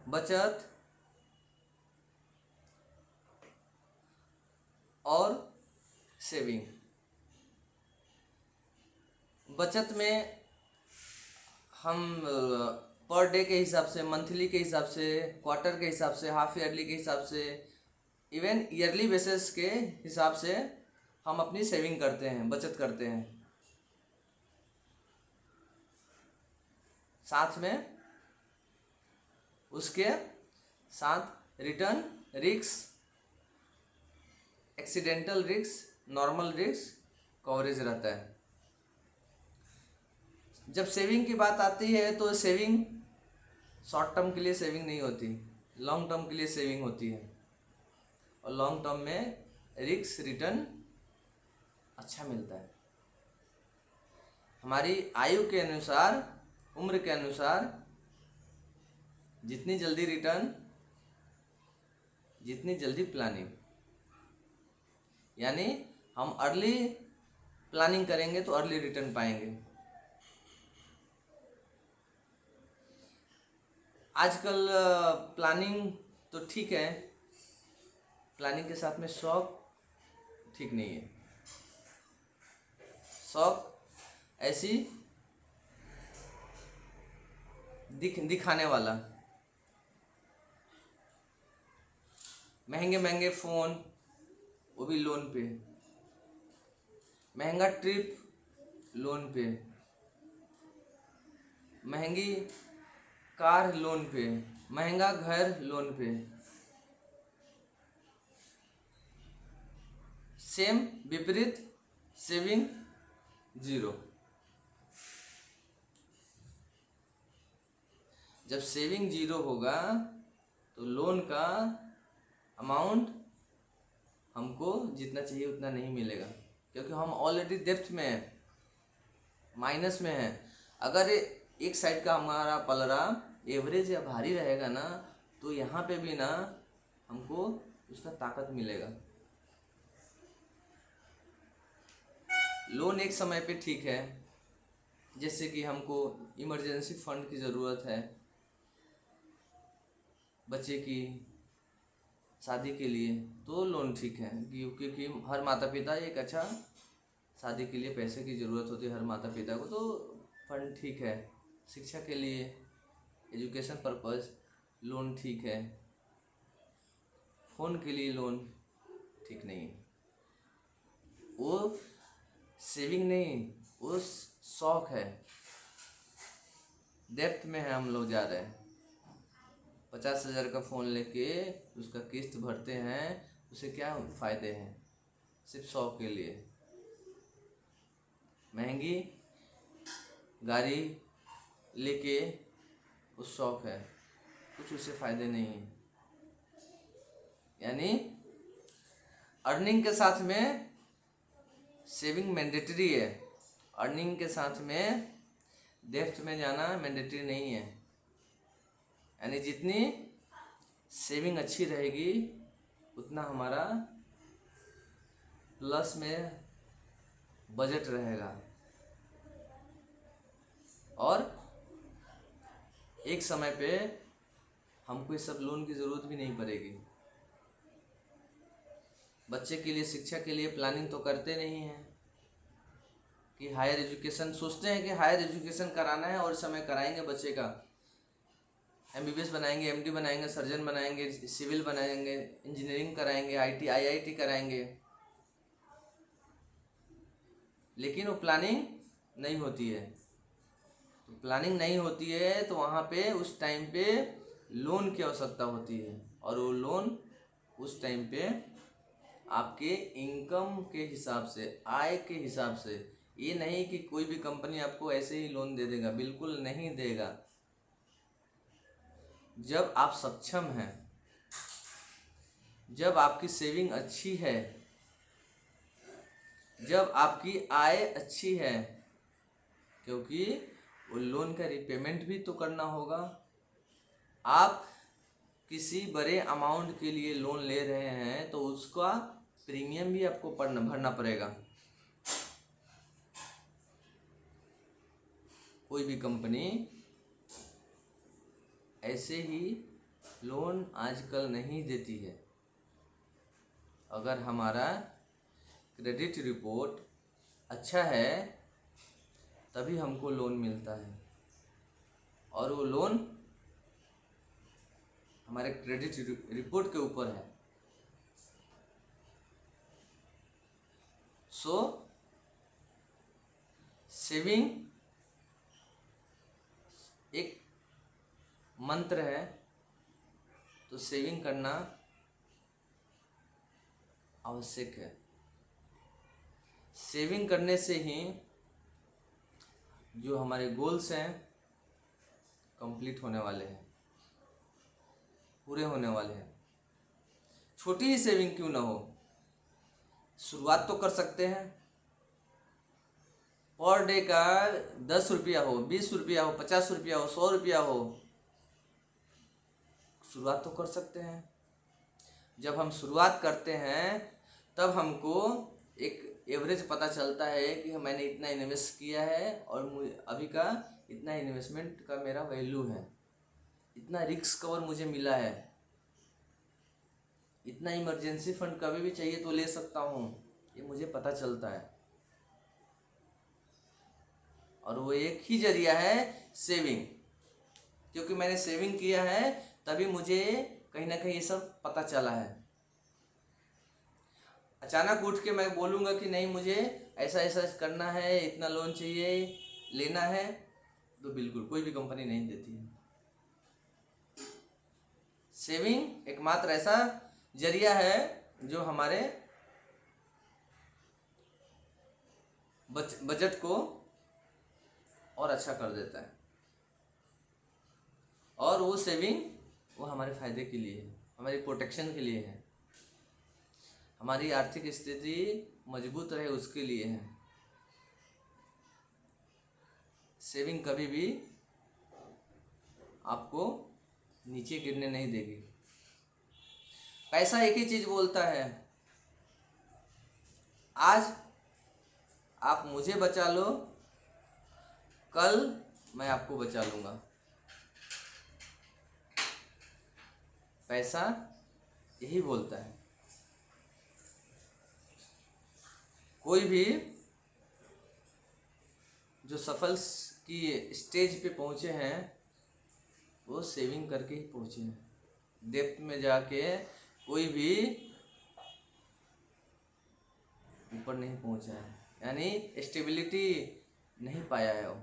बचत और सेविंग। बचत में हम पर डे के हिसाब से, मंथली के हिसाब से, क्वार्टर के हिसाब से, हाफ ईयरली के हिसाब से, इवन ईयरली बेसिस के हिसाब से हम अपनी सेविंग करते हैं, बचत करते हैं। साथ में उसके साथ return risk, accidental risk, normal risk coverage रहता है। जब सेविंग की बात आती है तो सेविंग शॉर्ट टर्म के लिए सेविंग नहीं होती, लॉन्ग टर्म के लिए सेविंग होती है। और लॉन्ग टर्म में रिस्क रिटर्न अच्छा मिलता है। हमारी आयु के अनुसार, उम्र के अनुसार जितनी जल्दी रिटर्न, जितनी जल्दी प्लानिंग। यानी हम अर्ली प्लानिंग करेंगे तो अर्ली रिटर्न पाएंगे। आजकल प्लानिंग तो ठीक है, प्लानिंग के साथ में शौक ठीक नहीं है। शौक ऐसी दिखाने वाला, महंगे महंगे फ़ोन, वो भी लोन पे, महंगा ट्रिप लोन पे, महंगी कार लोन पे, महंगा घर लोन पे। सेम विपरीत सेविंग जीरो। जब सेविंग जीरो होगा तो लोन का अमाउंट हमको जितना चाहिए उतना नहीं मिलेगा, क्योंकि हम ऑलरेडी डेप्थ में हैं, माइनस में हैं। अगर एक साइड का हमारा पलड़ा एवरेज या भारी रहेगा ना, तो यहाँ पे भी ना हमको उसका ताकत मिलेगा। लोन एक समय पे ठीक है, जैसे कि हमको इमरजेंसी फंड की ज़रूरत है, बच्चे की शादी के लिए, तो लोन ठीक है। क्योंकि हर माता पिता एक अच्छा शादी के लिए पैसे की ज़रूरत होती है हर माता पिता को, तो फंड ठीक है। शिक्षा के लिए, एजुकेशन पर्पज़ लोन ठीक है। फ़ोन के लिए लोन ठीक नहीं है। वो सेविंग नहीं, वो शौक है। डेप्थ में है हम लोग जा रहे हैं। 50,000 का फ़ोन लेके उसका किस्त भरते हैं, उसे क्या फ़ायदे हैं? सिर्फ शौक के लिए। महंगी गाड़ी लेके उस शौक है, कुछ उससे फ़ायदे नहीं है। यानी अर्निंग के साथ में सेविंग मैंडेटरी है, अर्निंग के साथ में डेप्थ में जाना मैंडेटरी नहीं है। यानी जितनी सेविंग अच्छी रहेगी उतना हमारा प्लस में बजट रहेगा, और एक समय पे हमको इस सब लोन की ज़रूरत भी नहीं पड़ेगी। बच्चे के लिए, शिक्षा के लिए प्लानिंग तो करते नहीं हैं कि हायर एजुकेशन, सोचते हैं कि हायर एजुकेशन कराना है और इस समय कराएंगे बच्चे का, एमबीबीएस बनाएंगे, एमडी बनाएंगे, सर्जन बनाएंगे, सिविल बनाएंगे, इंजीनियरिंग कराएंगे, आईआईटी कराएंगे, लेकिन वो प्लानिंग नहीं होती है। तो प्लानिंग नहीं होती है तो वहाँ पे उस टाइम पे लोन की आवश्यकता होती है, और वो लोन उस टाइम पे आपके इनकम के हिसाब से, आय के हिसाब से। ये नहीं कि कोई भी कंपनी आपको ऐसे ही लोन दे देगा, बिल्कुल नहीं देगा। जब आप सक्षम हैं, जब आपकी सेविंग अच्छी है, जब आपकी आय अच्छी है, क्योंकि वो लोन का रिपेमेंट भी तो करना होगा। आप किसी बड़े अमाउंट के लिए लोन ले रहे हैं तो उसका प्रीमियम भी आपको भरना पड़ेगा। कोई भी कंपनी ऐसे ही लोन आजकल नहीं देती है। अगर हमारा क्रेडिट रिपोर्ट अच्छा है तभी हमको लोन मिलता है, और वो लोन हमारे क्रेडिट रिपोर्ट के ऊपर है। सो सेविंग एक मंत्र है, तो सेविंग करना आवश्यक है। सेविंग करने से ही जो हमारे गोल्स हैं कंप्लीट होने वाले हैं, पूरे होने वाले हैं। छोटी ही सेविंग क्यों ना हो, शुरुआत तो कर सकते हैं। पर डे का 10 रुपया हो, 20 रुपया हो, 50 रुपया हो, 100 रुपया हो, शुरुआत तो कर सकते हैं। जब हम शुरुआत करते हैं तब हमको एक एवरेज पता चलता है कि मैंने इतना इन्वेस्ट किया है और मुझे अभी का इतना इन्वेस्टमेंट का मेरा वैल्यू है, इतना रिस्क कवर मुझे मिला है, इतना इमरजेंसी फंड कभी भी चाहिए तो ले सकता हूँ, ये मुझे पता चलता है। और वो एक ही जरिया है सेविंग, क्योंकि मैंने सेविंग किया है तभी मुझे कहीं ना कहीं ये सब पता चला है। अचानक उठ के मैं बोलूँगा कि नहीं मुझे ऐसा ऐसा करना है, इतना लोन चाहिए, लेना है, तो बिल्कुल कोई भी कंपनी नहीं देती है। सेविंग एकमात्र ऐसा जरिया है जो हमारे बजट को और अच्छा कर देता है, और वो सेविंग वो हमारे फायदे के लिए है, हमारी प्रोटेक्शन के लिए है, हमारी आर्थिक स्थिति मजबूत रहे उसके लिए है। सेविंग कभी भी आपको नीचे गिरने नहीं देगी। पैसा एक ही चीज बोलता है, आज आप मुझे बचा लो, कल मैं आपको बचा लूंगा। पैसा यही बोलता है। कोई भी जो सफल की स्टेज पे पहुंचे हैं वो सेविंग करके ही पहुंचे हैं। डेप्थ में जाके कोई भी ऊपर नहीं पहुंचा है, यानी स्टेबिलिटी नहीं पाया है वो।